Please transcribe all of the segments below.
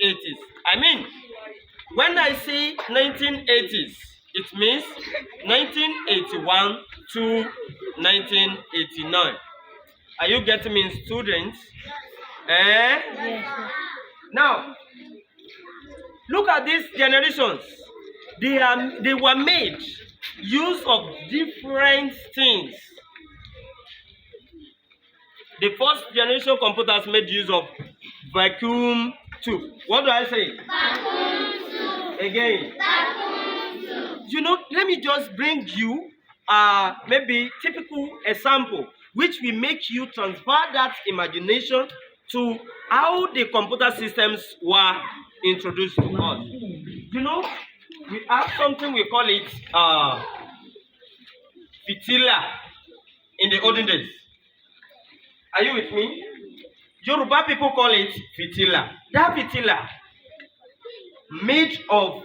80s. I mean, when I say 1980s, it means 1981 to 1989. Are you getting me, students? Eh? Yes, sir. Now, look at these generations. They were made use of different things. The first generation computers made use of vacuum tube. What do I say? Vacuum tube. Again. Vacuum tube. Let me just bring you maybe typical example which will make you transfer that imagination to how the computer systems were introduced to us. We have something we call it fitila in the olden days. Are you with me? Yoruba people call it fitila. That fitila made of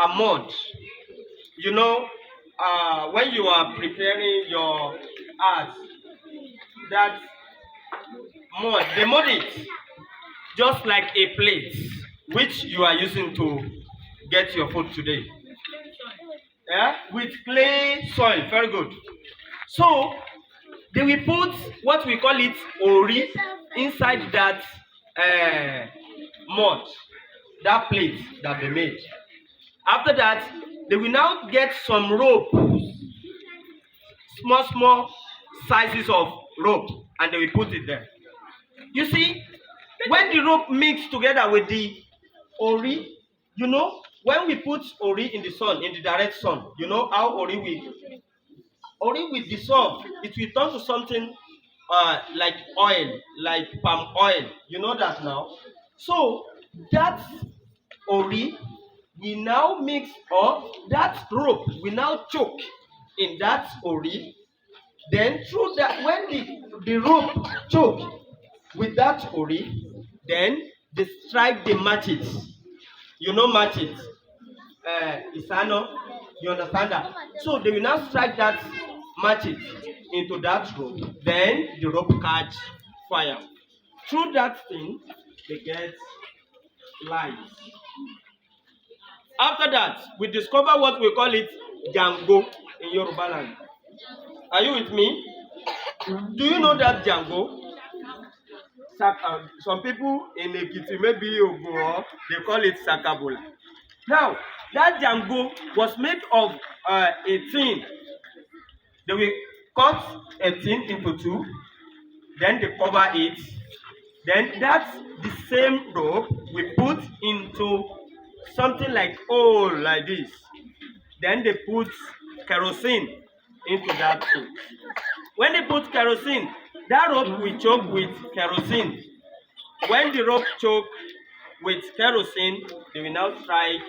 a mud. When you are preparing your art, that mud, they mud it just like a plate which you are using to get your food today. Yeah? With clay soil. Very good. So they will put what we call it ori inside that mud, that plate that they made. After that, they will now get some rope, small sizes of rope, and they will put it there. You see, when the rope mix together with the ori, when we put ori in the sun, in the direct sun, you know how ori will dissolve. It will turn to something like oil, like palm oil. You know that now. So that ori will now mix, or that rope will now choke in that ori. Then through that, when the rope choke with that ori, then they strike the matches. You know matches. Isano, you understand that? So they will now strike that matches into that rope. Then the rope catch fire. Through that thing, they get light. After that, we discover what we call it Django in Yoruba land. Are you with me? Do you know that Django? Some people in Ekiti, maybe Ogun, they call it Sakabola. Now, that Django was made of a tin. They will cut a tin into two, then they cover it. Then that's the same rope we put into something like hole like this. Then they put kerosene into that thing. When they put kerosene, that rope will choke with kerosene. When the rope choke with kerosene, they will now strike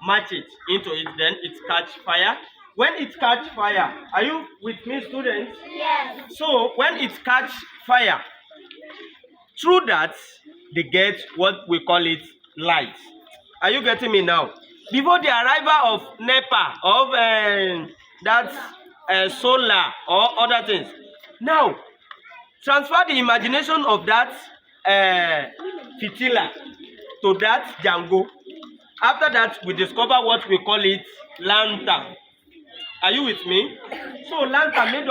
match it into it, then it catch fire. When it catch fire, are you with me, students? Yes. So when it catch fire, through that they get what we call it light. Are you getting me now? Before the arrival of NEPA, of that solar or other things, now transfer the imagination of that fitila to that Django. After that, we discover what we call it lantern. Are you with me? So lantern made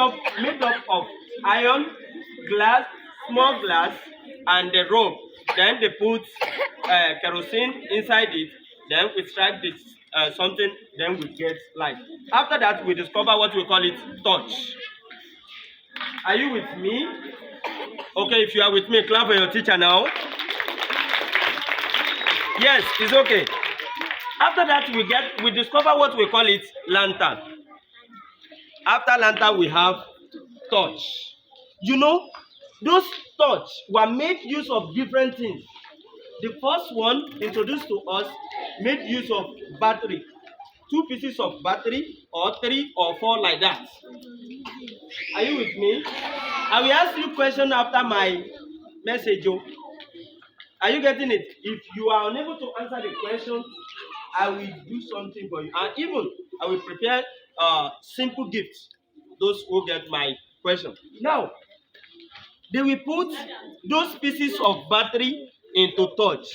up of iron, glass, small glass, and the rope. Then they put kerosene inside it. Then we strike this something. Then we get light. After that, we discover what we call it torch. Are you with me? Okay, if you are with me, clap for your teacher now. Yes, it's okay. After that, we discover what we call it lantern. After lantern, we have torch. Those torch were made use of different things. The first one introduced to us made use of battery. 2 pieces of battery, or 3 or 4 like that. Are you with me? I will ask you a question after my message. Are you getting it? If you are unable to answer the question, I will do something for you. And even I will prepare simple gifts. Those who get my question. Now, they will put those pieces of battery into touch.